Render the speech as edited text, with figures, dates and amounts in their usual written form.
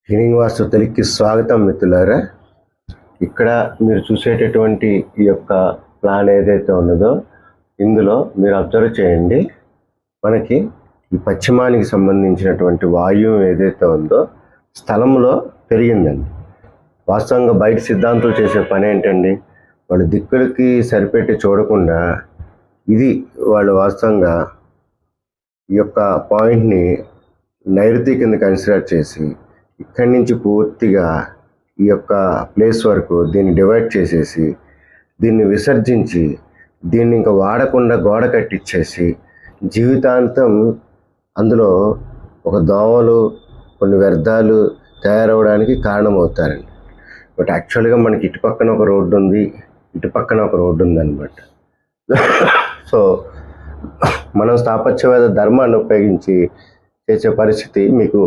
హినింగ్ వాస్తు తెలుగుకి స్వాగతం మిత్రులారా. ఇక్కడ మీరు చూసేటటువంటి ఈ యొక్క ప్లాన్ ఏదైతే ఉన్నదో ఇందులో మీరు అబ్జర్వ్ చేయండి. మనకి ఈ పశ్చిమానికి సంబంధించినటువంటి వాయువు ఏదైతే ఉందో స్థలంలో పెరిగిందండి. వాస్తవంగా బయట సిద్ధాంతులు చేసే పని ఏంటండి, వాళ్ళు దిక్కులకి సరిపెట్టి చూడకుండా ఇది వాళ్ళు వాస్తవంగా ఈ యొక్క పాయింట్ని నైరుతి కింద కన్సిడర్ చేసి ఇక్కడి నుంచి పూర్తిగా ఈ యొక్క ప్లేస్ వరకు దీన్ని డివైడ్ చేసేసి దీన్ని విసర్జించి దీన్ని ఇంకా వాడకుండా గోడ కట్టించేసి జీవితాంతం అందులో ఒక దోమలు కొన్ని వ్యర్థాలు తయారవడానికి కారణమవుతారండి. బట్ యాక్చువల్గా మనకి ఇటు పక్కన ఒక రోడ్డు ఉంది, ఇటు పక్కన ఒక రోడ్డు ఉందన్నమాట. సో మనం స్థాపత్యవాద ధర్మాన్ని ఉపయోగించి చేసే పరిస్థితి మీకు